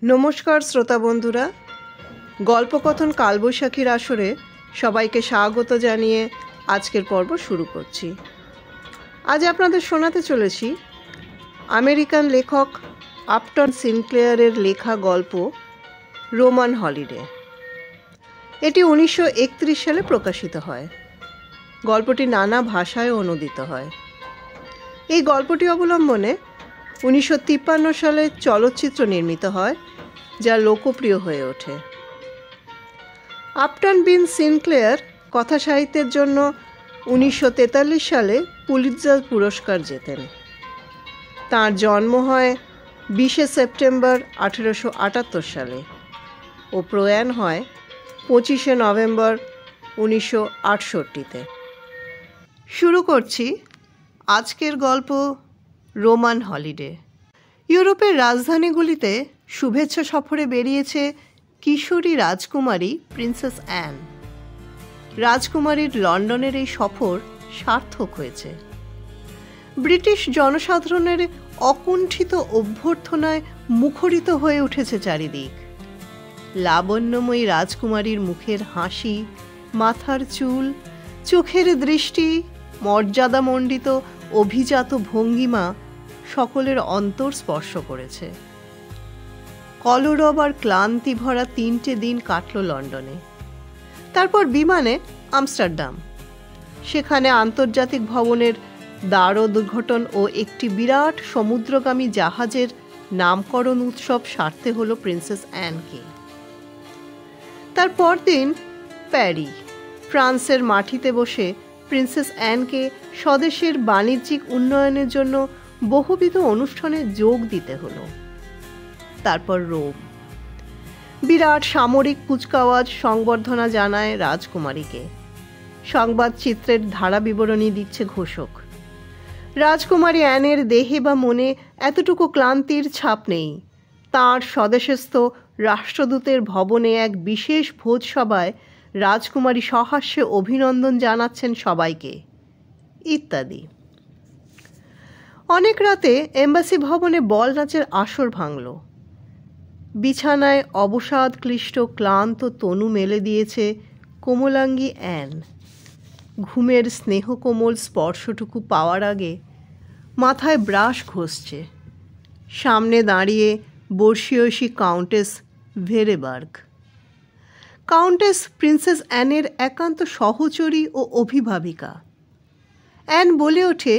নমস্কার শ্রোতা বন্ধুরা, গল্পকথন কালবৈশাখীর আসরে সবাইকে স্বাগত জানিয়ে আজকের পর্ব শুরু করছি। আজ আপনাদের শোনাতে চলেছি আমেরিকান লেখক আপটন সিনক্লেয়ারের লেখা গল্প রোমান হলিডে। এটি 1931 সালে প্রকাশিত হয়। গল্পটি নানা ভাষায় অনুদিত হয়। এই গল্পটি অবলম্বনে 1953 সালে চলচ্চিত্র নির্মিত হয়, যা লোকপ্রিয় হয়ে ওঠে। আপটন বিন সিনক্লেয়ার কথা সাহিত্যের জন্য 1943 সালে পুলিৎজার পুরস্কার জেতেন। তাঁর জন্ম হয় 20 সেপ্টেম্বর 1878 সালে ও প্রয়াণ হয় 25 নভেম্বর 1968-তে। শুরু করছি আজকের গল্প রোমান হলিডে। ইউরোপের রাজধানীগুলিতে শুভেচ্ছা সফরে বেরিয়েছে কিশোরী রাজকুমারী প্রিন্সেস অ্যান। রাজকুমারীর লন্ডনের এই সফর সার্থক হয়েছে। ব্রিটিশ জনসাধারণের অকুণ্ঠিত অভ্যর্থনায় মুখরিত হয়ে উঠেছে চারিদিক। লাবণ্যময়ী রাজকুমারীর মুখের হাসি, মাথার চুল, চোখের দৃষ্টি, মর্যাদামণ্ডিত অভিজাত ভঙ্গিমা সকলের অন্তর স্পর্শ করেছে। কলরব আর ক্লান্তি ভরা 3টে দিন কাটল লন্ডনে। তারপর বিমানে আমস্টারডাম। সেখানে আন্তর্জাতিক ভবনের দ্বার উদ্ঘাটন ও একটি বিরাট সমুদ্রগামী জাহাজের নামকরণ উৎসব সারতে হলো প্রিন্সেস অ্যানকে। তারপর দিন প্যারি। ফ্রান্সের মাটিতে বসে প্রিন্সেস অ্যানকে স্বদেশের বাণিজ্যিক উন্নয়নের জন্য বহুবিধ অনুষ্ঠানে যোগ দিতে হলো। তারপর রোম। বিরাট সামরিক কুচকাওয়াজ সংবর্ধনা জানায় রাজকুমারীকে। সংবাদ চিত্রের ধারা বিবরণী দিচ্ছে ঘোষক। রাজকুমারী অ্যানের দেহে বা মনে এতটুকু ক্লান্তির ছাপ নেই। তাঁর স্বদেশস্থ রাষ্ট্রদূতের ভবনে এক বিশেষ ভোজসভায় রাজকুমারী সহাস্যে অভিনন্দন জানাচ্ছেন সবাইকে, ইত্যাদি। অনেক রাতে এম্বাসি ভবনে বল নাচের আসর ভাঙল। বিছানায় অবসাদ ক্লিষ্ট ক্লান্ত তনু মেলে দিয়েছে কোমলাঙ্গী অ্যান। ঘুমের স্নেহকোমল স্পর্শটুকু পাওয়ার আগে মাথায় ব্রাশ ঘষছে। সামনে দাঁড়িয়ে বর্ষীয়সী কাউন্টেস ভেরেবার্গ। কাউন্টেস প্রিন্সেস অ্যানের একান্ত সহচরী ও অভিভাবিকা। অ্যান বলে ওঠে,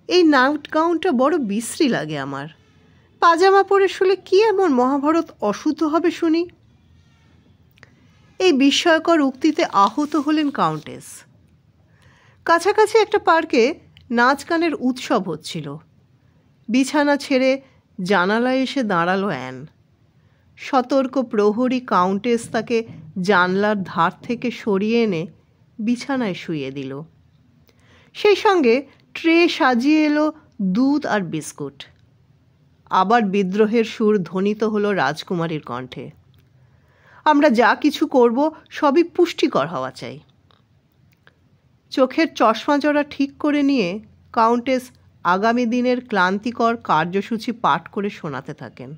এই নাইট গাউনটা বড় বিশ্রী লাগে আমার। পাজামা পরে শুলে কি এমন মহাভারত অশুদ্ধ হবে শুনি? এই বিস্ময়কর উক্তিতে আহত হলেন কাউন্টেস। কাছাকাছি একটা পার্কে নাচ গানের উৎসব হচ্ছিল। বিছানা ছেড়ে জানালায় এসে দাঁড়ালো অ্যান। সতর্ক প্রহরী কাউন্টেস তাকে জানলার ধার থেকে সরিয়ে এনে বিছানায় শুইয়ে দিল। সেই সঙ্গে ট্রে সাজিয়ে এলো দুধ আর বিস্কুট। আবার বিদ্রোহের সুর ধ্বনিত হলো রাজকুমারীর কণ্ঠে। আমরা যা কিছু করব সবই পুষ্টিকর হওয়া চাই। চোখের চশমা জোড়া ঠিক করে নিয়ে কাউন্টেস আগামী দিনের ক্লান্তিকর কার্যসূচি পাঠ করে শোনাতে থাকেন।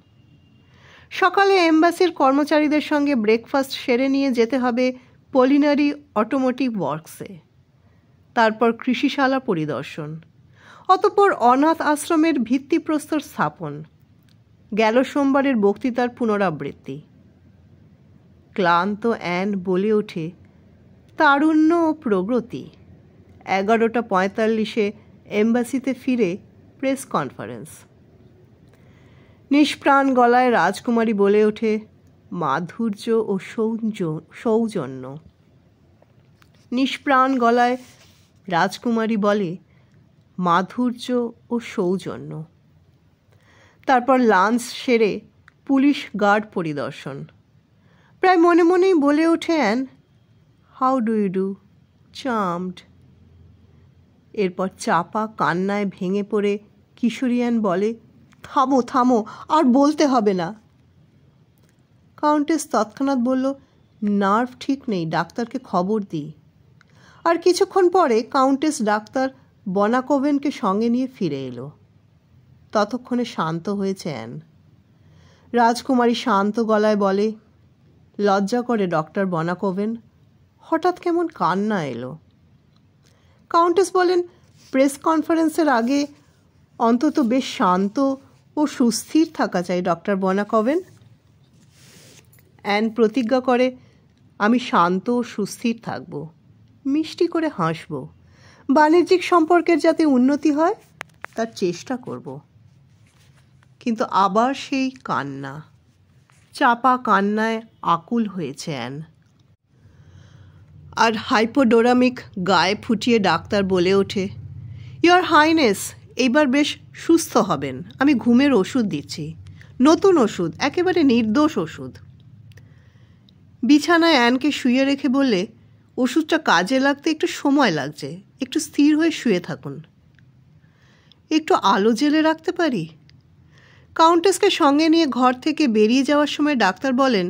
সকালে এম্বাসির কর্মচারীদের সঙ্গে ব্রেকফাস্ট সেরে নিয়ে যেতে হবে পলিনারি অটোমোটিভ ওয়ার্কসে। তারপর কৃষিশালা পরিদর্শন। অতঃপর অনাথ আশ্রমের ভিত্তিপ্রস্তর স্থাপন। গেল সোমবারের বক্তৃতার পুনরাবৃত্তি। ক্লান্ত অ্যান বলে ওঠে, তারুণ্য ও প্রগতি। 11:45 এম্বাসিতে ফিরে প্রেস কনফারেন্স। নিষ্প্রাণ গলায় রাজকুমারী বলে ওঠে, মাধুর্য ও সৌজন্য। নিষ্প্রাণ গলায় রাজকুমারী বলে, মাধুর্য ও সৌজন্য। তারপর লাঞ্চ সেরে পুলিশ গার্ড পরিদর্শন। প্রায় মনে মনেই বলে ওঠে Anne, how do you do, charmed. এরপর চাপা কান্নায় ভেঙে পড়ে কিশোরী অ্যান বলে, থামো থামো, আর বলতে হবে না। কাউন্টেস তৎক্ষণাৎ বলল, নার্ভ ঠিক নেই, ডাক্তারকে খবর দিই। আর কিছুক্ষণ পরে কাউন্টেস ডাক্তার বনাকোভেনকে সঙ্গে নিয়ে ফিরে এলো। ততক্ষণে শান্ত হয়েছে অ্যান। রাজকুমারী শান্ত গলায় বলে, লজ্জা করে ডক্টর বনাকোভেন, হঠাৎ কেমন কান্না এলো। কাউন্টেস বলেন, প্রেস কনফারেন্সের আগে অন্তত বেশ শান্ত ও সুস্থির থাকা চাই ডক্টর বনাকোভেন। অ্যান প্রতিজ্ঞা করে, আমি শান্ত ও সুস্থির থাকব, মিষ্টি করে হাসব, বাণিজ্যিক সম্পর্কের যাতে উন্নতি হয় তার চেষ্টা করব। কিন্তু আবার সেই কান্না, চাপা কান্নায় আকুল হয়েছে অ্যান। আর হাইপোডোরামিক গায়ে ফুটিয়ে ডাক্তার বলে ওঠে, ইয়োর হাইনেস, এইবার বেশ সুস্থ হবেন, আমি ঘুমের ওষুধ দিচ্ছি, নতুন ওষুধ, একেবারে নির্দোষ ওষুধ। বিছানায় অ্যানকে শুয়ে রেখে বললে, ওষুধটা কাজে লাগতে একটু সময় লাগছে, একটু স্থির হয়ে শুয়ে থাকুন। একটু আলো জ্বেলে রাখতে পারি? কাউন্টেসকে সঙ্গে নিয়ে ঘর থেকে বেরিয়ে যাওয়ার সময় ডাক্তার বলেন,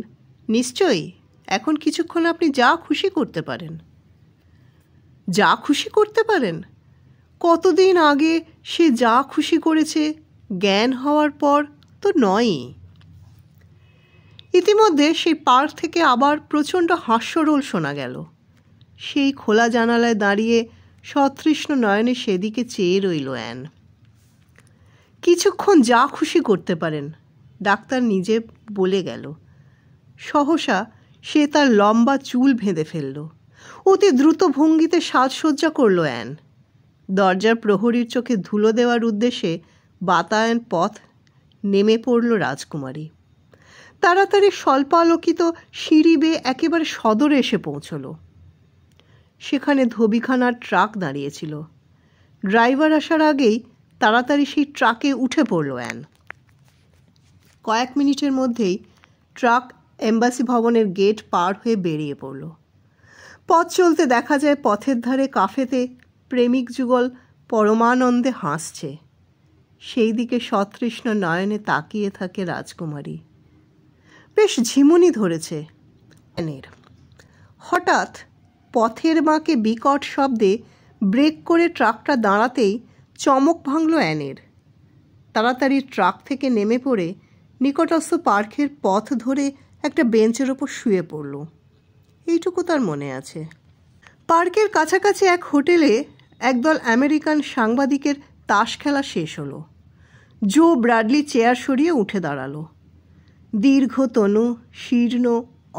নিশ্চয়ই, এখন কিছুক্ষণ আপনি যা খুশি করতে পারেন। যা খুশি করতে পারেন? কতদিন আগে সে যা খুশি করেছে, জ্ঞান হওয়ার পর তো নয়ই। ইতিমধ্যে সেই পার্ক থেকে আবার প্রচণ্ড হাস্যরোল শোনা গেল। সেই খোলা জানালায় দাঁড়িয়ে সতৃষ্ণ নয়নে সেদিকে চেয়ে রইল অ্যান। কিছুক্ষণ যা খুশি করতে পারেন, ডাক্তার নিজে বলে গেল। সহসা সে তার লম্বা চুল বেঁধে ফেলল। অতি দ্রুত ভঙ্গিতে সাজসজ্জা করল অ্যান। দরজার প্রহরীর চোখে ধুলো দেওয়ার উদ্দেশ্যে বাতায়ন পথ নেমে পড়ল রাজকুমারী। তাড়াতাড়ি স্বল্পালোকিত সিঁড়ি বেয়ে একেবারে সদরে এসে পৌঁছল। সেখানে ধোবিখানার ট্রাক দাঁড়িয়েছিল। ড্রাইভার আসার আগেই তাড়াতাড়ি সেই ট্রাকে উঠে পড়ল অ্যান। কয়েক মিনিটের মধ্যেই ট্রাক এম্বাসি ভবনের গেট পার হয়ে বেরিয়ে পড়ল। পথ চলতে দেখা যায় পথের ধারে কাফেতে প্রেমিক যুগল পরমানন্দে হাসছে। সেই দিকে সতৃষ্ণ নয়নে তাকিয়ে থাকে রাজকুমারী। বেশ ঝিমুনি ধরেছে অ্যানের। হঠাৎ পথের বাঁকে বিকট শব্দে ব্রেক করে ট্রাকটা দাঁড়াতেই চমক ভাঙল অ্যানের। তাড়াতাড়ি ট্রাক থেকে নেমে পড়ে নিকটস্থ পার্কের পথ ধরে একটা বেঞ্চের ওপর শুয়ে পড়ল। এইটুকু তার মনে আছে। পার্কের কাছাকাছি এক হোটেলে একদল আমেরিকান সাংবাদিকের তাস খেলা শেষ হলো। জো ব্র্যাডলি চেয়ার সরিয়ে উঠে দাঁড়ালো। দীর্ঘ তনু, শীর্ণ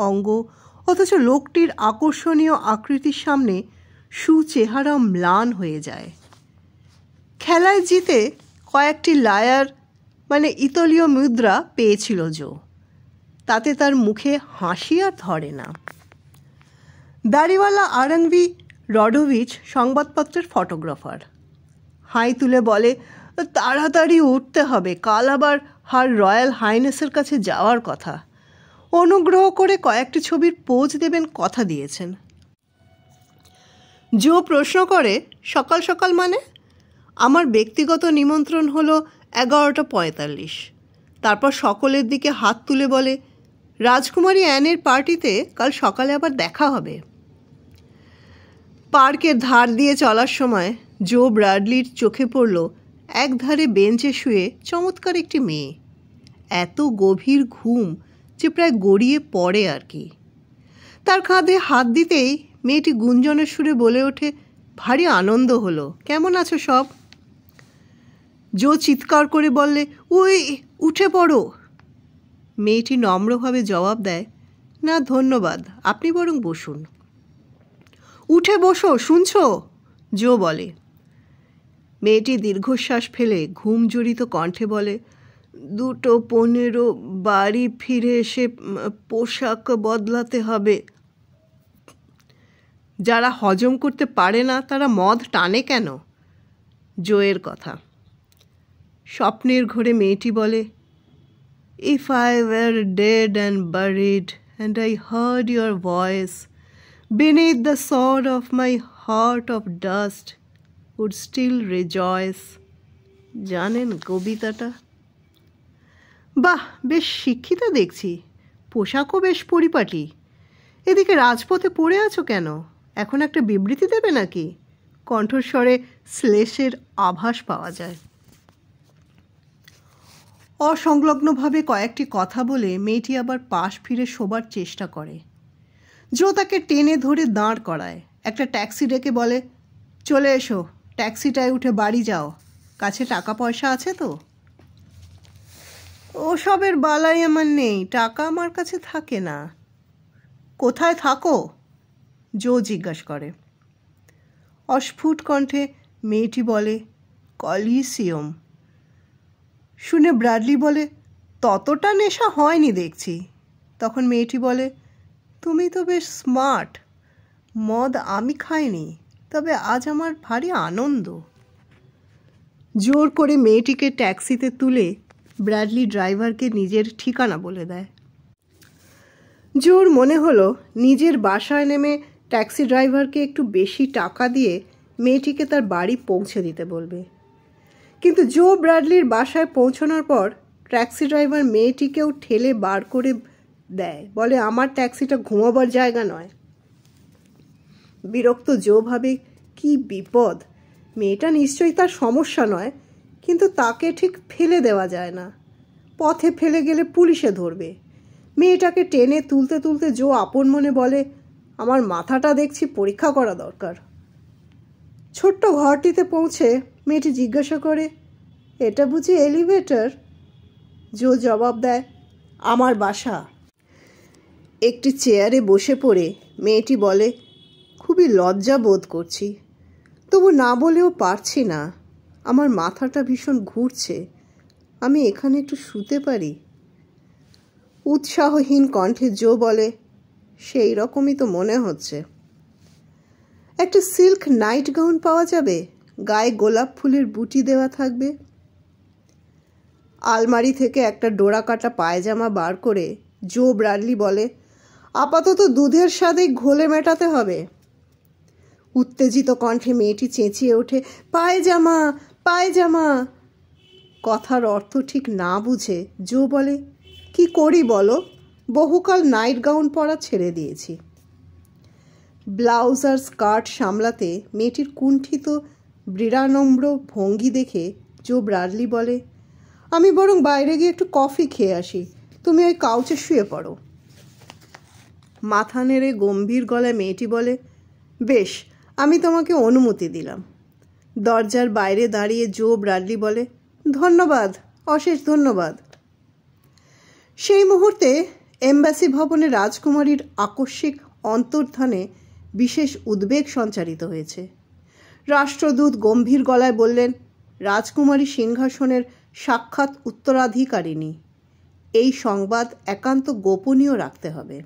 অঙ্গ, অথচ লোকটির আকর্ষণীয় আকৃতির সামনে সুচেহারা ম্লান হয়ে যায়। খেলায় জিতে কয়েকটি লায়ার মানে ইতালীয় মুদ্রা পেয়েছিল জো, তাতে তার মুখে হাসি আর ধরে না। দাড়িওয়ালা আরঙ্গি রডোভিচ সংবাদপত্রের ফটোগ্রাফার। হাই তুলে বলে, তাড়াতাড়ি উঠতে হবে, কাল আবার হার রয়্যাল হাইনেসের কাছে যাওয়ার কথা। অনুগ্রহ করে কয়েকটি ছবির পোজ দেবেন, কথা দিয়েছেন। জো প্রশ্ন করে, সকাল সকাল মানে? আমার ব্যক্তিগত নিমন্ত্রণ হলো 11:45। তারপর সকলের দিকে হাত তুলে বলে, রাজকুমারী অ্যানের পার্টিতে কাল সকালে আবার দেখা হবে। পার্কের ধার দিয়ে চলার সময় জো ব্র্যাডলির চোখে পড়ল একধারে বেঞ্চে শুয়ে চমৎকার একটি মেয়ে। এত গভীর ঘুম যে প্রায় গড়িয়ে পড়ে আর কি। তার কাঁধে হাত দিতেই মেয়েটি গুঞ্জনের সুরে বলে ওঠে, ভারী আনন্দ হলো, কেমন আছো সব? জো চিৎকার করে বললে, ওই উঠে পড়ো। মেয়েটি নম্রভাবে জবাব দেয়, না ধন্যবাদ, আপনি বরং বসুন। উঠে বসো, শুনছো? জো বলে। মেয়েটি দীর্ঘশ্বাস ফেলে ঘুম জড়িত কণ্ঠে বলে, 2:15 বাড়ি ফিরে এসে পোশাক বদলাতে হবে। যারা হজম করতে পারে না তারা মদ টানে কেন? জোয়ের কথা। স্বপ্নের ঘোরে মেয়েটি বলে, if I were dead and buried and I hard your voice beneath the sword of my heart of dust would still rejoice. জানেন কবিতাটা? বাহ, বেশ শিক্ষিতা দেখছি, পোশাকও বেশ পরিপাটি। এদিকে রাজপথে পড়ে আছো কেন? এখন একটা বিবৃতি দেবে নাকি? কণ্ঠস্বরে শ্লেষের আভাস পাওয়া যায়। অসংলগ্নভাবে কয়েকটি কথা বলে মেয়েটি আবার পাশ ফিরে শোবার চেষ্টা করে। জো তাকে টেনে ধরে দাঁড় করায়, একটা ট্যাক্সি ডেকে বলে, চলে এসো, ট্যাক্সিটায় উঠে বাড়ি যাও, কাছে টাকা পয়সা আছে তো? ওসবের বালাই আমার নেই, টাকা আমার কাছে থাকে না। কোথায় থাকো? জো জিজ্ঞাসা করে। অস্ফুট কণ্ঠে মেয়েটি বলে, কলিসিয়াম। শুনে ব্র্যাডলি বলে, ততটা নেশা হয়নি দেখছি। তখন মেয়েটি বলে, তুমি তো বেশ স্মার্ট। মদ আমি খাইনি, তবে আজ আমার ভারী আনন্দ। জোর করে মেয়েটিকে ট্যাক্সিতে তুলে ব্র্যাডলি ড্রাইভারকে নিজের ঠিকানা বলে দেয়। জোর মনে হলো নিজের বাসায় নেমে ট্যাক্সি ড্রাইভারকে একটু বেশি টাকা দিয়ে মেয়েটিকে তার বাড়ি পৌঁছে দিতে বলবে। কিন্তু জো ব্র্যাডলির বাসায় পৌঁছানোর পর ট্যাক্সি ড্রাইভার মেয়েটিকেও ঠেলে বার করে দেয়, বলে, আমার ট্যাক্সিটা ঘুমাবার জায়গা নয়। বিরক্ত জো ভাবে, কি বিপদ, মেয়েটা নিশ্চয়ই তার সমস্যা নয়, কিন্তু তাকে ঠিক ফেলে দেওয়া যায় না, পথে ফেলে গেলে পুলিশে ধরবে। মেয়েটাকে টেনে তুলতে তুলতে জো আপন মনে বলে, আমার মাথাটা দেখছি পরীক্ষা করা দরকার। ছোট্ট ঘরটিতে পৌঁছে মেয়েটি জিজ্ঞাসা করে, এটা বুঝি এলিভেটর? জো জবাব দেয়, আমার বাসা। একটি চেয়ারে বসে পড়ে মেয়েটি বলে, খুবই লজ্জা বোধ করছি, তবু না বলেও পারছি না, আমার মাথাটা ভীষণ ঘুরছে, আমি এখানে একটু শুতে পারি? উৎসাহহীন কণ্ঠে জো বলে, সেই রকমই তো মনে হচ্ছে। একটা সিল্ক নাইট গাউন পাওয়া যাবে, গায়ে গোলাপ ফুলের বুটি দেওয়া থাকবে। আলমারি থেকে একটা ডোরা কাটা পায়জামা বার করে জো ব্র্যাডলি বলে, আপাতত দুধের স্বাদেই ঘোলে মেটাতে হবে। উত্তেজিত কণ্ঠে মেয়েটি চেঁচিয়ে ওঠে, পায়জামা, পায়জামা। কথার অর্থ ঠিক না বুঝে জো বলে, কি করি বলো, বহুকাল নাইট গাউন পরা ছেড়ে দিয়েছি। ব্লাউজ আর স্কার্ট সামলাতে মেয়েটির কুণ্ঠিত বিড়ানম্র ভঙ্গি দেখে জো ব্র্যাডলি বলে, আমি বরং বাইরে গিয়ে একটু কফি খেয়ে আসি, তুমি ওই কাউচে শুয়ে পড়ো। মাথা নেড়ে গম্ভীর গলায় মেয়েটি বলে, বেশ, আমি তোমাকে অনুমতি দিলাম। দরজার বাইরে দাঁড়িয়ে জো ব্র্যাডলি বলে, ধন্যবাদ, অশেষ ধন্যবাদ। সেই মুহূর্তে এম্বাসি ভবনে রাজকুমারীর আকস্মিক অন্তর্ধানে বিশেষ উদ্বেগ সঞ্চারিত হয়েছে। রাষ্ট্রদূত গম্ভীর গলায় বললেন, রাজকুমারী সিংহাসনের সাক্ষাৎ উত্তরাধিকারিণী, এই সংবাদ একান্ত গোপনীয় রাখতে হবে।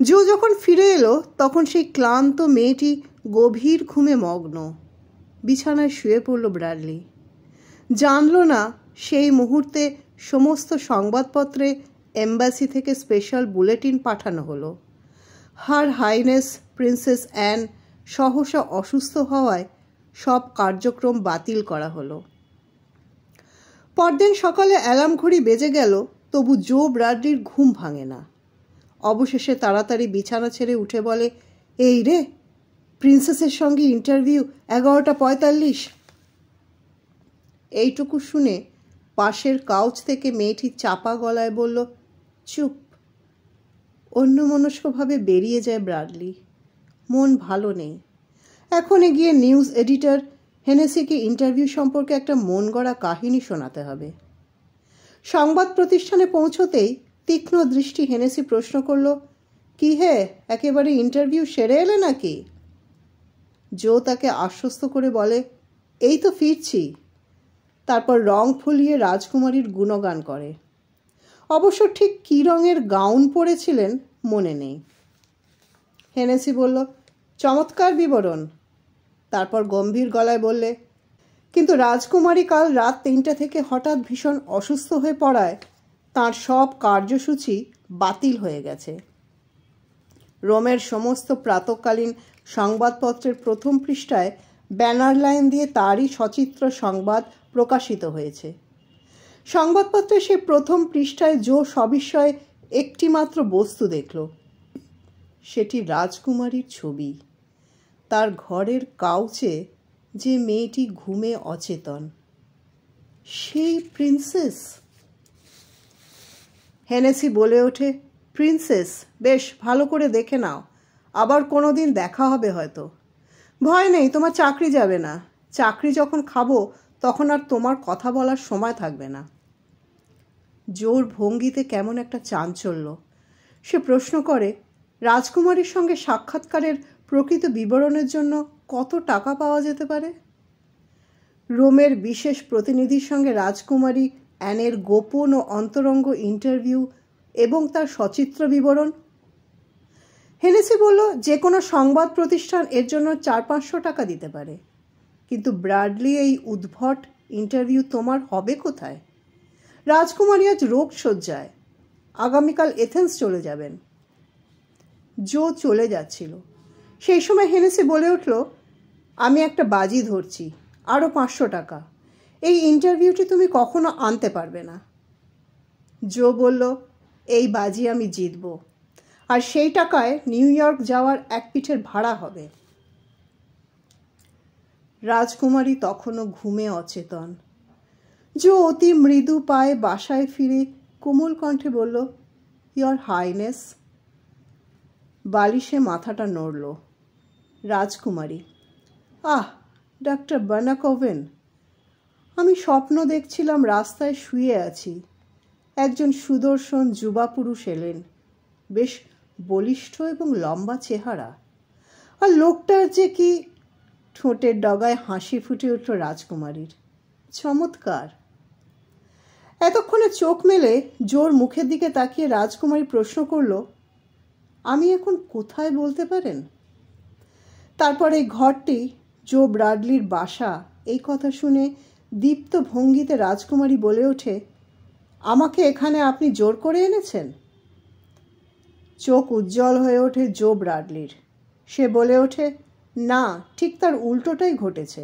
জো যখন ফিরে এলো তখন সেই ক্লান্ত মেয়েটি গভীর ঘুমে মগ্ন। বিছানায় শুয়ে পড়ল ব্র্যাডলি। জানল না সেই মুহূর্তে সমস্ত সংবাদপত্রে এম্বাসি থেকে স্পেশাল বুলেটিন পাঠানো হলো। হার হাইনেস প্রিন্সেস অ্যান সহসা অসুস্থ হওয়ায় সব কার্যক্রম বাতিল করা হলো। পরদিন সকালে অ্যালার্ম ঘড়ি বেজে গেল, তবু জো ব্র্যাডলির ঘুম ভাঙে না। অবশেষে তাড়াতাড়ি বিছানা ছেড়ে উঠে বলে, এই রে, প্রিন্সেসের সঙ্গে ইন্টারভিউ 11:45। এইটুকু শুনে পাশের কাউচ থেকে মেয়েটি চাপা গলায় বলল, চুপ। অন্যমনস্কভাবে বেরিয়ে যায় ব্র্যাডলি। মন ভালো নেই। এখনই গিয়ে নিউজ এডিটর হেনেসিকে ইন্টারভিউ সম্পর্কে একটা মন গড়া কাহিনী শোনাতে হবে। সংবাদ প্রতিষ্ঠানে পৌঁছতেই তীক্ষ্ণ দৃষ্টি হেনেসি প্রশ্ন করল, কি হে, একেবারে ইন্টারভিউ সেরে এলে নাকি? জো তাকে আশ্বস্ত করে বলে, এই তো ফিরছি। তারপর রং ফুলিয়ে রাজকুমারীর গুণগান করে। অবশ্য ঠিক কী রঙের গাউন পরেছিলেন মনে নেই। হেনেসি বলল, চমৎকার বিবরণ। তারপর গম্ভীর গলায় বললে, কিন্তু রাজকুমারী কাল রাত 3টা থেকে হঠাৎ ভীষণ অসুস্থ হয়ে পড়ায় তাঁর সব কার্যসূচি বাতিল হয়ে গেছে। রোমের সমস্ত প্রাতকালীন সংবাদপত্রের প্রথম পৃষ্ঠায় ব্যানার লাইন দিয়ে তারই সচিত্র সংবাদ প্রকাশিত হয়েছে। সংবাদপত্রে সে প্রথম পৃষ্ঠায় জো সবিস্ময়ে একটিমাত্র বস্তু দেখল, সেটি রাজকুমারীর ছবি। তার ঘরের কাউচে যে মেয়েটি ঘুমে অচেতন। সেই প্রিন্সেস? হেনেসি বলে ওঠে, প্রিন্সেস? বেশ ভালো করে দেখে নাও, আবার কোনো দিন দেখা হবে হয়তো। ভয় নেই, তোমার চাকরি যাবে না। চাকরি যখন খাবো তখন আর তোমার কথা বলার সময় থাকবে না। জোর ভঙ্গিতে কেমন একটা চাঞ্চল্য। সে প্রশ্ন করে, রাজকুমারীর সঙ্গে সাক্ষাৎকারের প্রকৃত বিবরণের জন্য কত টাকা পাওয়া যেতে পারে? রোমের বিশেষ প্রতিনিধির সঙ্গে রাজকুমারী অ্যানের গোপন ও অন্তরঙ্গ ইন্টারভিউ এবং তার সচিত্র বিবরণ। হেনেসি বলল, যে কোনো সংবাদ প্রতিষ্ঠান এর জন্য 400-500 টাকা দিতে পারে, কিন্তু ব্র্যাডলি এই উদ্ভট ইন্টারভিউ তোমার হবে কোথায়? রাজকুমারী আজ রোগ শয্যায়, আগামীকাল এথেন্স চলে যাবেন। জো চলে যাচ্ছিল। সেই সময় হেনেসি বলে উঠল, আমি একটা বাজি ধরছি, আরও 500 টাকা। এই ইন্টারভিউটি তুমি কখনো আনতে পারবে না। জো বলল, এই বাজি আমি জিতব, আর সেই টাকায় নিউ ইয়র্ক যাওয়ার এক পিঠের ভাড়া হবে। রাজকুমারী তখনও ঘুমে অচেতন। জো অতি মৃদু পায়ে বাসায় ফিরে কোমল কণ্ঠে বলল, ইয়র হাইনেস। বালিশে মাথাটা নড়ল। রাজকুমারী, আহ, ডাক্তার বার্নাকোভেন, আমি স্বপ্ন দেখছিলাম রাস্তায় শুয়ে আছি। একজন সুদর্শন যুবা পুরুষ এলেন, বেশ বলিষ্ঠ এবং লম্বা চেহারা। আর লোকটার যে কি! ঠোঁটের ডগায় হাসি ফুটে উঠল রাজকুমারীর। চমৎকার! এতক্ষণে চোখ মেলে জোর মুখের দিকে তাকিয়ে রাজকুমারী প্রশ্ন করল, আমি এখন কোথায় বলতে পারেন? তারপর এই ঘরটি জো ব্র্যাডলির বাসা, এই কথা শুনে দীপ্ত ভঙ্গিতে রাজকুমারী বলে ওঠে, আমাকে এখানে আপনি জোর করে এনেছেন? চোখ উজ্জ্বল হয়ে ওঠে জো ব্র্যাডলির। সে বলে ওঠে, না, ঠিক তার উল্টোটাই ঘটেছে।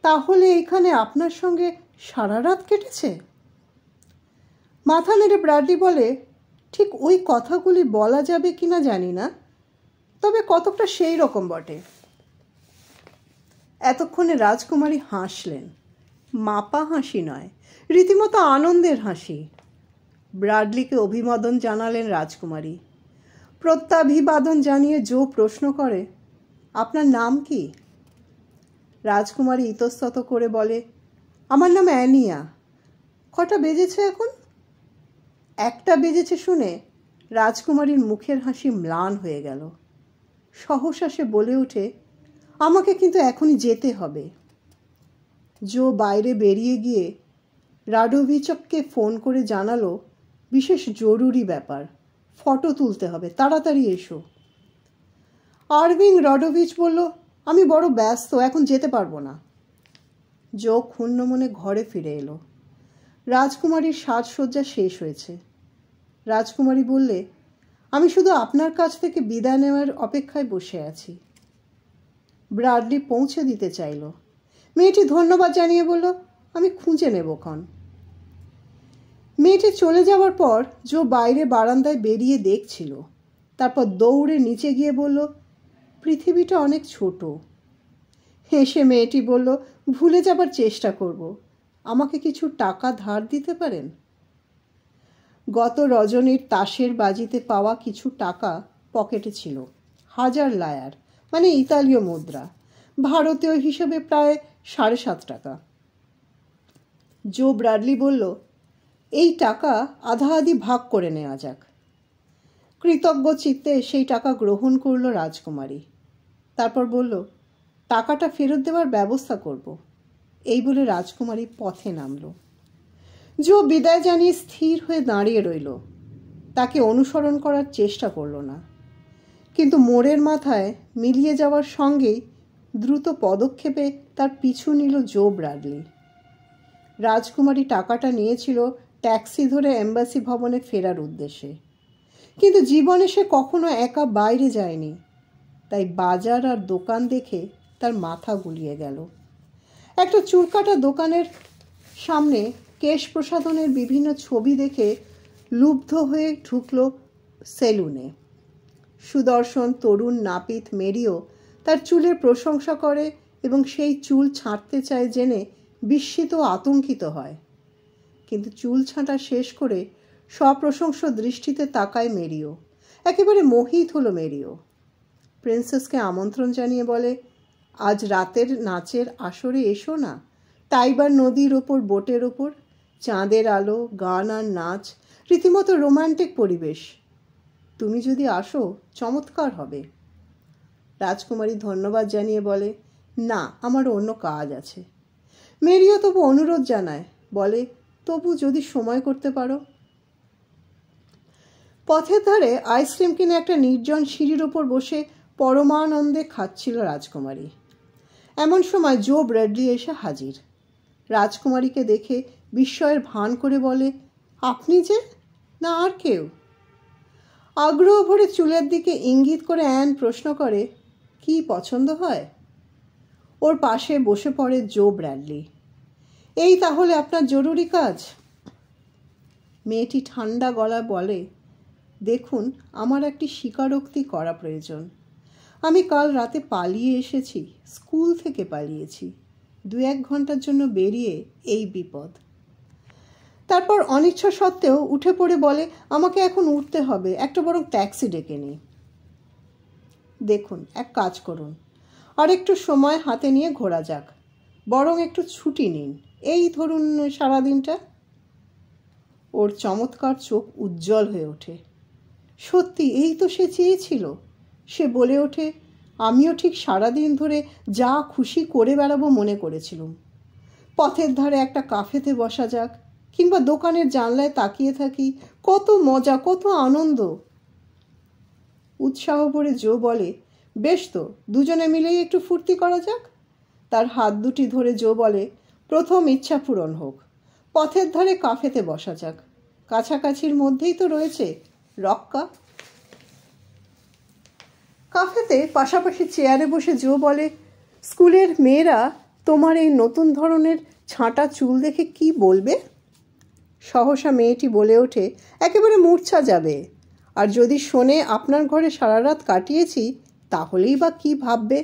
তাহলে এখানে আপনার সঙ্গে সারা রাত কেটেছে? মাথা নেড়ে ব্র্যাডলি বলে, ঠিক ওই কথাগুলি বলা যাবে কিনা জানি না, তবে কতকটা সেই রকম বটে। এতক্ষণে রাজকুমারী হাসলেন। মাপা হাসি নয়, রীতিমতো আনন্দের হাসি। ব্র্যাডলিকে অভিবাদন জানালেন রাজকুমারী। প্রত্যাভিবাদন জানিয়ে জো প্রশ্ন করে, আপনার নাম কি? রাজকুমারী ইতস্তত করে বলে, আমার নাম অ্যানিয়া। কটা বেজেছে এখন? 1টা বেজেছে শুনে রাজকুমারীর মুখের হাসি ম্লান হয়ে গেল। সহসা সে বলে ওঠে, আমাকে কিন্তু এখনই যেতে হবে। জো বাইরে বেরিয়ে গিয়ে রাডোভিচকে ফোন করে জানালো, বিশেষ জরুরি ব্যাপার, ফটো তুলতে হবে, তাড়াতাড়ি এসো। আরভিং রাডোভিচ বলল, আমি বড় ব্যস্ত, এখন যেতে পারবো না। জো ক্ষুণ্ণ মনে ঘরে ফিরে এলো। রাজকুমারীর সাজসজ্জা শেষ হয়েছে। রাজকুমারী বললে, আমি শুধু আপনার কাছ থেকে বিদায় নেওয়ার অপেক্ষায় বসে আছি। ব্র্যাডলি পৌঁছে দিতে চাইল। মেয়েটি ধন্যবাদ জানিয়ে বলল, আমি খুঁজে নেবক্ষণ। মেয়েটি চলে যাওয়ার পর জো বাইরে বারান্দায় বেরিয়ে দেখছিল। তারপর দৌড়ে নিচে গিয়ে বলল, পৃথিবীটা অনেক ছোট। হেসে মেয়েটি বলল, ভুলে যাবার চেষ্টা করব। আমাকে কিছু টাকা ধার দিতে পারেন? গত রজনীর তাসের বাজিতে পাওয়া কিছু টাকা পকেটে ছিল, 1000 লায়ার, মানে ইতালীয় মুদ্রা, ভারতীয় হিসেবে প্রায় 7.5 টাকা। জো ব্র্যাডলি বলল, এই টাকা আধাআধি ভাগ করে নেওয়া যাক। কৃতজ্ঞ চিত্তে সেই টাকা গ্রহণ করল রাজকুমারী। তারপর বলল, টাকাটা ফেরত দেওয়ার ব্যবস্থা করব। এই বলে রাজকুমারী পথে নামল। জো বিদায় জানিয়ে স্থির হয়ে দাঁড়িয়ে রইল। তাকে অনুসরণ করার চেষ্টা করল না, কিন্তু মোড়ের মাথায় মিলিয়ে যাওয়ার সঙ্গেই দ্রুত পদক্ষেপে তার পিছু নিল জো ব্র্যাডলি। রাজকুমারী টাকাটা নিয়েছিল ট্যাক্সি ধরে এম্বাসি ভবনে ফেরার উদ্দেশ্যে, কিন্তু জীবনে সে কখনো একা বাইরে যায়নি, তাই বাজার আর দোকান দেখে তার মাথা গুলিয়ে গেল। একটা চুলকাটা দোকানের সামনে কেশ প্রসাধনের বিভিন্ন ছবি দেখে লুব্ধ হয়ে ঢুকল সেলুনে। সুদর্শন তরুণ নাপিত মেরিও তার চুলের প্রশংসা করে এবং সেই চুল ছাঁটতে চায় জেনে বিস্মিত আতঙ্কিত হয়। কিন্তু চুল ছাঁটা শেষ করে সপ্রশংস দৃষ্টিতে তাকায় মেরিও। একেবারে মোহিত হলো মেরিও। প্রিন্সেসকে আমন্ত্রণ জানিয়ে বলে, আজ রাতের নাচের আসরে এসো না। টাইবার নদীর ওপর বোটের ওপর চাঁদের আলো, গান আর নাচ, রীতিমতো রোমান্টিক পরিবেশ। তুমি যদি আসো চমৎকার হবে। রাজকুমারী ধন্যবাদ জানিয়ে বলে, না, আমার অন্য কাজ আছে। মেরিও তবু অনুরোধ জানায়, বলে, তবু যদি সময় করতে পারো। পথের ধারে আইসক্রিম কিনে একটা নির্জন সিঁড়ির ওপর বসে পরমানন্দে খাচ্ছিল রাজকুমারী। এমন সময় জো ব্র্যাডলি এসে হাজির। রাজকুমারীকে দেখে বিস্ময়ের ভান করে বলে, আপনি যে? না আর কেউ? আগ্রহ ভরে চুলের দিকে ইঙ্গিত করে অ্যান প্রশ্ন করে, কি পছন্দ হয়? ওর পাশে বসে পড়ে জো ব্র্যাডলি। এই তাহলে আপনার জরুরি কাজ? মেয়েটি ঠান্ডা গলা বলে, দেখুন, আমার একটি স্বীকারোক্তি করা প্রয়োজন। আমি কাল রাতে পালিয়ে এসেছি, স্কুল থেকে পালিয়েছি। 2-1 ঘন্টার জন্য বেরিয়ে এই বিপদ। তারপর অনিচ্ছা সত্ত্বেও উঠে পড়ে বলে, আমাকে এখন উঠতে হবে, একটা বরং ট্যাক্সি ডেকে নিই। দেখুন, এক কাজ করুন, আর একটু সময় হাতে নিয়ে ঘোরা যাক। বরং একটু ছুটি নিন, এই ধরুন সারাদিনটা। ওর চমৎকার চোখ উজ্জ্বল হয়ে ওঠে। সত্যি, এই তো সে চেয়েছিল। সে বলে ওঠে, আমিও ঠিক সারাদিন ধরে যা খুশি করে বেড়াবো মনে করেছিলাম। পথের ধারে একটা কাফেতে বসা যাক, কিংবা দোকানের জানলায় তাকিয়ে থাকি। কত মজা, কত আনন্দ। উৎসাহ ভরে জো বলে, বেশ তো, দুজনে মিলেই একটু ফুর্তি করা যাক। তার হাত দুটি ধরে জো বলে, প্রথম ইচ্ছা পূরণ হোক, পথের ধারে কাফেতে বসা যাক। কাছাকাছির মধ্যেই তো রয়েছে রক্কা। কাফেতে পাশাপাশি চেয়ারে বসে জো বলে, স্কুলের মেয়েরা তোমার এই নতুন ধরনের ছাঁটা চুল দেখে কি বলবে? সহসা মেয়েটি বলে ওঠে, একেবারে মূর্ছা যাবে। আর যদি শোনে আপনার ঘরে সারা রাত কাটিয়েছি, তাহলেই বা কি ভাববে?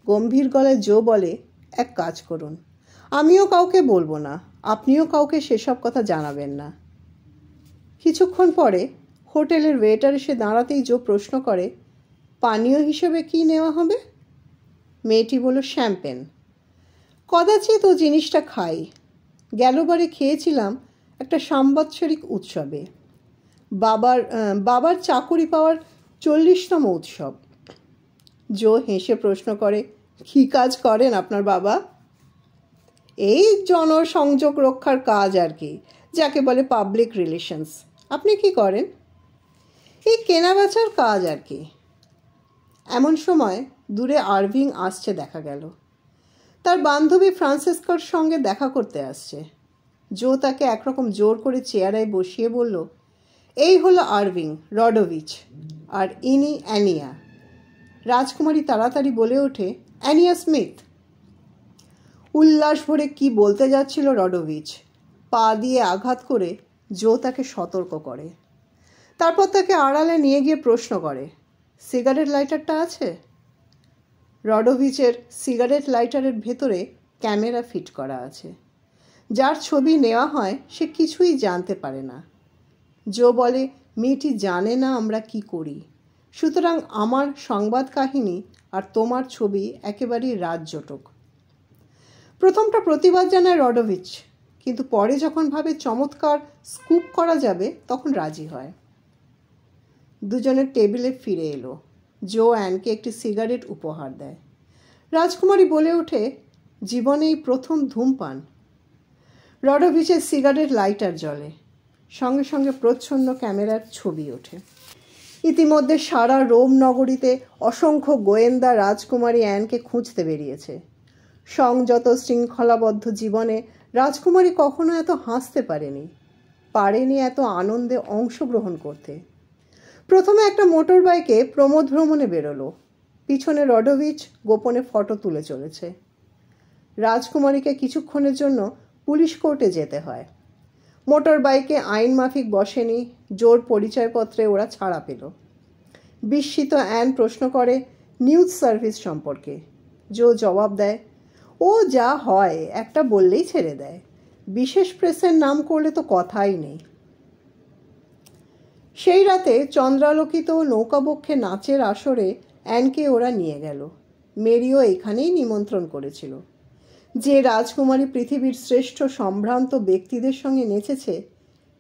গম্ভীর গলায় জো বলে, এক কাজ করুন, আমিও কাউকে বলবো না, আপনিও কাউকে সেসব কথা জানাবেন না। কিছুক্ষণ পরে হোটেলের ওয়েটার এসে দাঁড়াতেই জো প্রশ্ন করে, পানীয় হিসেবে কি নেওয়া হবে? মেয়েটি বলল, শ্যাম্পেন। কদাচিৎ ও জিনিসটা খাই। গেলবারে খেয়েছিলাম একটা সাম্বৎসরিক উৎসবে, বাবার চাকুরি পাওয়ার 40তম উৎসব। জো হেসে প্রশ্ন করে, কী কাজ করেন আপনার বাবা? এই জনসংযোগ রক্ষার কাজ আর কি, যাকে বলে পাবলিক রিলেশনস। আপনি কি করেন? এই কেনাবেচার কাজ আর কি। এমন সময় দূরে আরভিং আসছে দেখা গেল। তার বান্ধবী ফ্রান্সেস্কার সঙ্গে দেখা করতে আসছে। জো তাকে একরকম জোর করে চেয়ারে বসিয়ে বলল, এই হলো আরভিং রডোভিচ, আর ইনি অ্যানিয়া। রাজকুমারী তাড়াতাড়ি বলে ওঠে, অ্যানিয়া স্মিথ। উল্লাস ভরে কি বলতে যাচ্ছিল রডোভিচ, পা দিয়ে আঘাত করে জো তাকে সতর্ক করে। তারপর তাকে আড়ালে নিয়ে গিয়ে প্রশ্ন করে, সিগারেট লাইটারটা আছে? রডোভিচের সিগারেট লাইটারের ভেতরে ক্যামেরা ফিট করা আছে। যার ছবি নেওয়া হয় সে কিছুই জানতে পারে না। জো বলে, মেয়েটি জানে না আমরা কি করি, সুতরাং আমার সংবাদ কাহিনী আর তোমার ছবি একেবারেই রাজজটক। প্রথমটা প্রতিবাদ জানায় রডোভিচ, কিন্তু পরে যখন ভাবে চমৎকার স্কুপ করা যাবে তখন রাজি হয়। দুজনের টেবিলে ফিরে এলো। জো অ্যানকে একটি সিগারেট উপহার দেয়। রাজকুমারী বলে ওঠে, জীবনেই প্রথম ধূমপান। রডোভিচের সিগারেট লাইটার জ্বলে। সঙ্গে সঙ্গে প্রচ্ছন্ন ক্যামেরার ছবি ওঠে। ইতিমধ্যে সারা রোম নগরীতে অসংখ্য গোয়েন্দা রাজকুমারী অ্যানকে খুঁজতে বেরিয়েছে। সংযত শৃঙ্খলাবদ্ধ জীবনে রাজকুমারী কখনো এত হাসতে পারেনি এত আনন্দে অংশগ্রহণ করতে। প্রথমে একটা মোটর বাইকে প্রমোদ ভ্রমণে বেরোলো। পিছনে রডোভিচ গোপনে ফটো তুলে চলেছে। রাজকুমারীকে কিছুক্ষণের জন্য পুলিশ কোর্টে যেতে হয়। মোটর বাইকে আইন মাফিক বসেনি, জোর পরিচয়পত্রে ওরা ছাড়া পেল। বিস্মিত অ্যান প্রশ্ন করে, নিউজ সার্ভিস সম্পর্কে। জো জবাব দেয়, ও যা হয় একটা বললেই ছেড়ে দেয়, বিশেষ প্রেসের নাম করলে তো কথাই নেই। সেই রাতে চন্দ্রালোকিত নৌকাবক্ষে নাচের আসরে অ্যানকে ওরা নিয়ে গেল। মেরিও এখানেই নিমন্ত্রণ করেছিল। যে রাজকুমারী পৃথিবীর শ্রেষ্ঠ সম্ভ্রান্ত ব্যক্তিদের সঙ্গে নেচেছে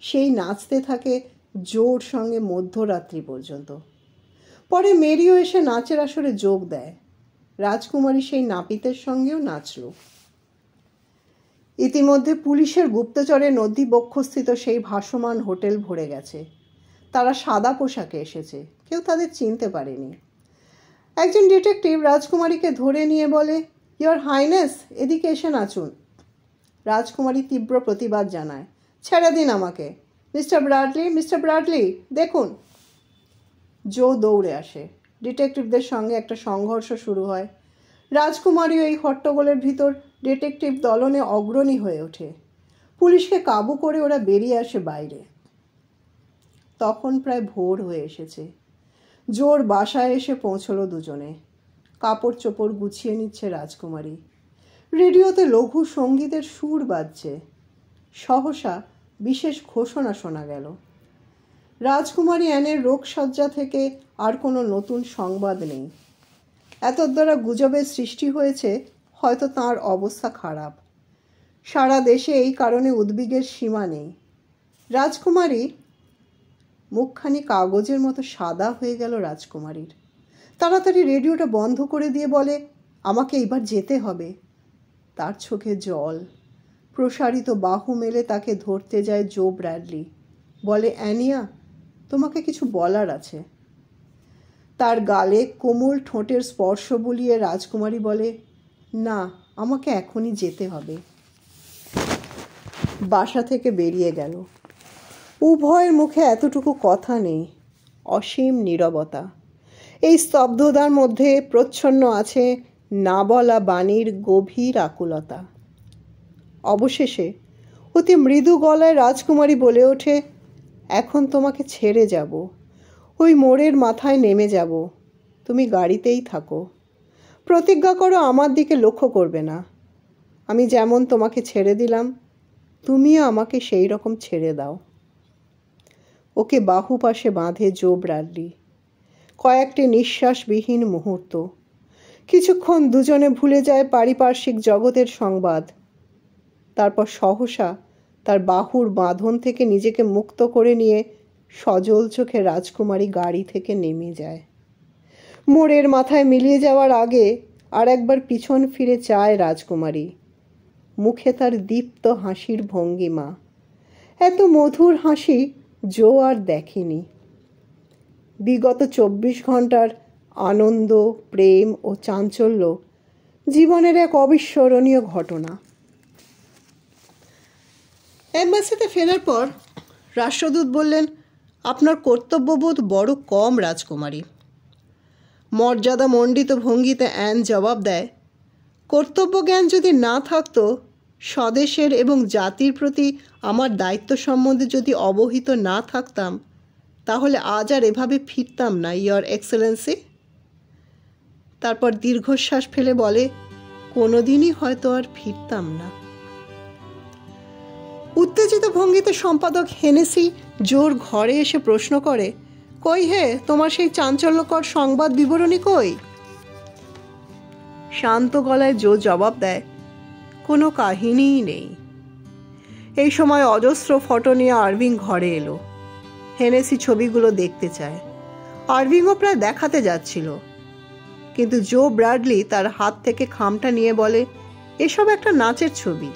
সেই নাচতে থাকে জোর সঙ্গে মধ্যরাত্রি পর্যন্ত। পরে মেরিও এসে নাচের আসরে যোগ দেয়। রাজকুমারী সেই নাপিতের সঙ্গেও নাচল। ইতিমধ্যে পুলিশের গুপ্তচরে নদীবক্ষস্থিত সেই ভাসমান হোটেল ভরে গেছে। তারা সাদা পোশাকে এসেছে, কেউ তাদের চিনতে পারেনি। একজন ডিটেকটিভ রাজকুমারীকে ধরে নিয়ে বলে, ইয়োর হাইনেস, এদিকে এসে নাচুন। রাজকুমারী তীব্র প্রতিবাদ জানায়, ছেড়ে দিন আমাকে। মিস্টার ব্র্যাডলি, মিস্টার ব্র্যাডলি, দেখুন। জো দৌড়ে আসে। ডিটেকটিভদের সঙ্গে একটা সংঘর্ষ শুরু হয়। রাজকুমারীও এই হট্টগোলের ভিতর ডিটেকটিভ দলনে অগ্রণী হয়ে ওঠে। পুলিশকে কাবু করে ওরা বেরিয়ে আসে বাইরে। তখন প্রায় ভোর হয়ে এসেছে। জোর বাসায় এসে পৌঁছলো দুজনে। কাপড় চোপড় গুছিয়ে নিচ্ছে রাজকুমারী। রেডিওতে লঘু সঙ্গীতের সুর বাজছে। সহসা বিশেষ ঘোষণা শোনা গেল। রাজকুমারী অ্যানের রোগসজ্জা থেকে আর কোনো নতুন সংবাদ নেই। এতদ্বারা গুজবের সৃষ্টি হয়েছে হয়তো তাঁর অবস্থা খারাপ। সারা দেশে এই কারণে উদ্বেগের সীমা নেই। রাজকুমারী মুখখানি কাগজের মতো সাদা হয়ে গেল রাজকুমারীর। তাড়াতাড়ি রেডিওটা বন্ধ করে দিয়ে বলে, আমাকে এবার যেতে হবে। তার চোখে জল। প্রসারিত বাহু মেলে তাকে ধরতে যায় জো ব্র্যাডলি। বলে, অ্যানিয়া, তোমাকে কিছু বলার আছে। তার গালে কোমল ঠোঁটের স্পর্শ বুলিয়ে রাজকুমারী বলে, না, আমাকে এখনই যেতে হবে। বাসা থেকে বেরিয়ে গেল। উভয়ের মুখে এতটুকু কথা নেই, অসীম নীরবতা। এই স্তব্ধতার মধ্যে প্রচ্ছন্ন আছে না বলা বাণীর গভীর আকুলতা। অবশেষে অতি মৃদু গলায় রাজকুমারী বলে ওঠে, এখন তোমাকে ছেড়ে যাব, ওই মোড়ের মাথায় নেমে যাব। তুমি গাড়িতেই থাকো। প্রতিজ্ঞা করো আমার দিকে লক্ষ্য করবে না। আমি যেমন তোমাকে ছেড়ে দিলাম, তুমিও আমাকে সেই রকম ছেড়ে দাও। ওকে বাহু পাশে বাঁধে জো ব্র্যাডলি। কয়েকটি নিঃশ্বাসবিহীন মুহূর্ত। কিছুক্ষণ দুজনে ভুলে যায় পারিপার্শ্বিক জগতের সংবাদ। তারপর সহসা তার বাহুর বাঁধন থেকে নিজেকে মুক্ত করে নিয়ে সজল চোখে রাজকুমারী গাড়ি থেকে নেমে যায়। মোড়ের মাথায় মিলিয়ে যাওয়ার আগে আর একবার পিছন ফিরে চায় রাজকুমারী। মুখে তার দীপ্ত হাসির ভঙ্গিমা। এত মধুর হাসি জো আর দেখেনি। বিগত 24 ঘন্টার আনন্দ, প্রেম ও চাঞ্চল্য জীবনের এক অবিস্মরণীয় ঘটনা। এম্বাসিতে ফেরার পর রাষ্ট্রদূত বললেন, আপনার কর্তব্যবোধ বড় কম রাজকুমারী। মর্যাদা মণ্ডিত ভঙ্গিতে অ্যান জবাব দেয়, কর্তব্যজ্ঞান যদি না থাকতো, স্বদেশের এবং জাতির প্রতি আমার দায়িত্ব সম্বন্ধে যদি অবহিত না থাকতাম, তাহলে আজ আর এভাবে ফিরতাম না, ইয়র এক্সেলেন্সি। তারপর দীর্ঘশ্বাস ফেলে বলে, কোনোদিনই হয়তো আর ফিরতাম না। উত্তেজিত ভঙ্গিতে সম্পাদক হেনেসি জোর ঘরে এসে প্রশ্ন করে, কই হে, তোমার সেই চাঞ্চল্যকর সংবাদ বিবরণী কই? শান্ত গলায় জো জবাব দেয়, কোনো কাহিনীই নেই। এই সময় অজস্র ফটো নিয়ে আরভিং ঘরে এলো। হেনেসি ছবিগুলো দেখতে চায়। আরভিংও প্রায় দেখাতে যাচ্ছিল, কিন্তু জো ব্র্যাডলি তার হাত থেকে খামটা নিয়ে বলে, এসব একটা নাচের ছবি।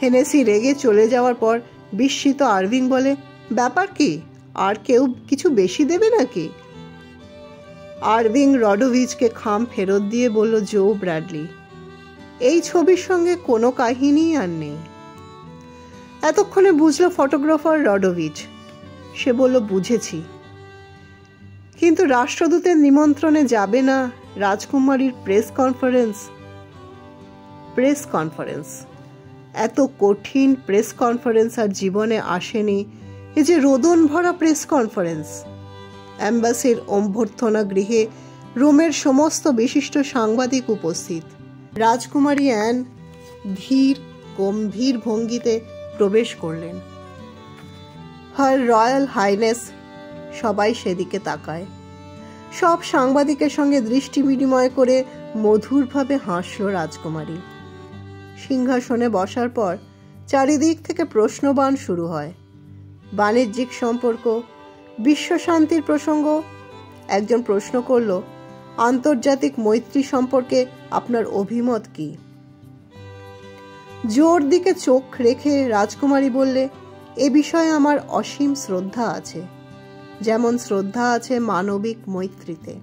হেনেসি রেগে চলে যাওয়ার পর বিস্মিত আরভিং বলে, ব্যাপার কি, আর কেউ কিছু বেশি দেবে নাকি? আরভিং রডোভিচকে খাম ফেরত দিয়ে বলল জো ব্র্যাডলি, এই ছবির সঙ্গে কোনো কাহিনী আর নেই। এতক্ষণে বুঝলো ফটোগ্রাফার রডোভিচ। সে বলল, বুঝেছি, কিন্তু রাষ্ট্রদূতের নিমন্ত্রণে যাবে না রাজকুমারীর প্রেস কনফারেন্স। এত কঠিন প্রেস কনফারেন্স আর জীবনে আসেনি। এ যে রোদন ভরা প্রেস কনফারেন্স। অ্যাম্বাসির অভ্যর্থনা গৃহে রোমের সমস্ত বিশিষ্ট সাংবাদিক উপস্থিত। রাজকুমারী অ্যান ধীর গম্ভীর ভঙ্গিতে প্রবেশ করলেন। হার রয়্যাল হাইনেস। সবাই সেদিকে তাকায়। সব সাংবাদিকের সঙ্গে দৃষ্টি বিনিময় করে মধুরভাবে হাসল রাজকুমারী। সিংহাসনে বসার পর চারিদিক থেকে প্রশ্নবাণ শুরু হয়। বাণিজ্যিক সম্পর্ক, বিশ্বশান্তির প্রসঙ্গ। একজন প্রশ্ন করল, আন্তর্জাতিক মৈত্রী সম্পর্কে আপনার অভিমত কি? জোর দিকে চোখ রেখে রাজকুমারী বললে, এ বিষয়ে আমার অসীম শ্রদ্ধা আছে, যেমন শ্রদ্ধা আছে মানবিক মৈত্রীতে।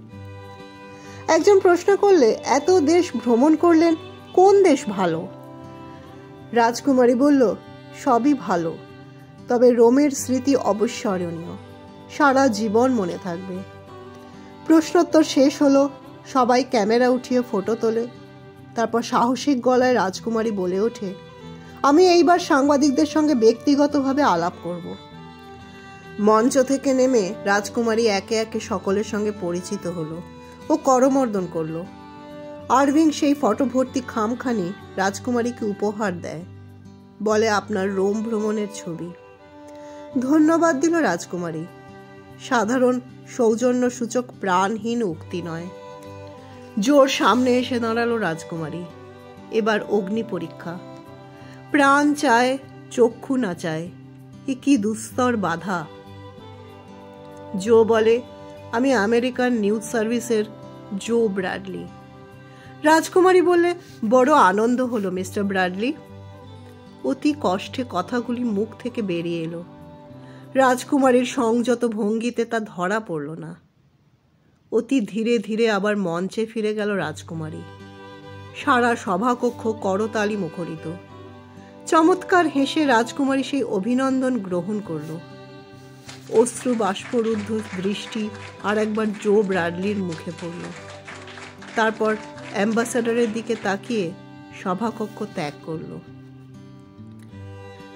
একজন প্রশ্ন করলে, এত দেশ ভ্রমণ করলেন, কোন দেশ ভালো? রাজকুমারী বলল, সবই ভালো, তবে রোমের স্মৃতি অবিস্মরণীয়, সারা জীবন মনে থাকবে। প্রশ্নোত্তর শেষ হলো। সবাই ক্যামেরা উঠিয়ে ফটো তোলে। তারপর সাহসিক গলায় রাজকুমারী বলে ওঠে, আমি এইবার সাংবাদিকদের সঙ্গে ব্যক্তিগতভাবে আলাপ করব। মঞ্চ থেকে নেমে রাজকুমারী একে একে সকলের সঙ্গে পরিচিত হলো ও করমর্দন করলো। আরভিং সেই ফটো ভর্তি খামখানি রাজকুমারীকে উপহার দেয়, বলে আপনার রোম ভ্রমণের ছবি। ধন্যবাদ দিল রাজকুমারী। সাধারণ সৌজন্য সূচক প্রাণহীন উক্তি নয়। জোর সামনে এসে দাঁড়ালো রাজকুমারী। এবার অগ্নি পরীক্ষা। প্রাণ চায়, চক্ষু না চায়, এ কি দুস্তর বাধা। জো বলে, আমি আমেরিকান নিউজ সার্ভিসের জো ব্র্যাডলি। রাজকুমারী বললে, বড় আনন্দ হলো মিস্টার ব্র্যাডলি। অতি কষ্টে কথাগুলি মুখ থেকে বেরিয়ে এলো। রাজকুমারীর সংযত ভঙ্গিতে তা ধরা পড়ল না। অতি ধীরে ধীরে আবার মঞ্চে ফিরে গেল রাজকুমারী। সারা সভাকক্ষ করতালি মুখরিত। চমৎকার হেসে রাজকুমারী সেই অভিনন্দন গ্রহণ করল। অশ্রু বাষ্পরুদ্ধ দৃষ্টি আর একবার জো ব্র্যাডলির মুখে পড়ল। তারপর অ্যাম্বাসাডারের দিকে তাকিয়ে সভাকক্ষ ত্যাগ করল।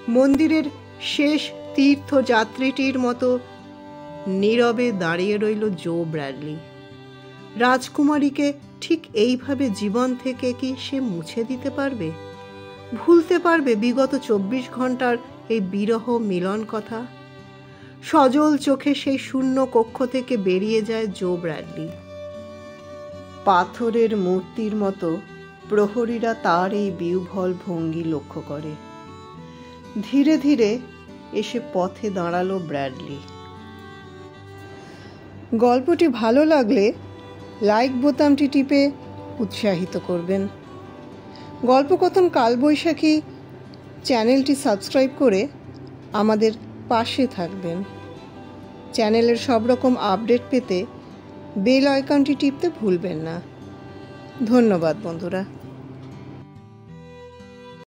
মন্দিরের শেষ তীর্থযাত্রীটির মতো নীরবে দাঁড়িয়ে রইল জো ব্র্যাডলি। রাজকুমারীকে ঠিক এইভাবে জীবন থেকে কি সে মুছে দিতে পারবে? ভুলতে পারবে বিগত 24 ঘন্টার এই বিরহ মিলন কথা? সজল চোখে সেই শূন্য কক্ষ থেকে বেরিয়ে যায় জো ব্র্যাডলি। পাথরের মূর্তির মতো প্রহরীরা তার এই বিহ্বল ভঙ্গি লক্ষ্য করে। ধীরে ধীরে এসে পথে দাঁড়ালো ব্র্যাডলি। গল্পটি ভালো লাগলে লাইক বোতামটি টিপে উৎসাহিত করবেন। গল্পকথন কালবৈশাখী চ্যানেলটি সাবস্ক্রাইব করে আমাদের পাশে থাকবেন। চ্যানেলের সব রকম আপডেট পেতে বেল আইকনটি টিপতে ভুলবেন না। ধন্যবাদ বন্ধুরা।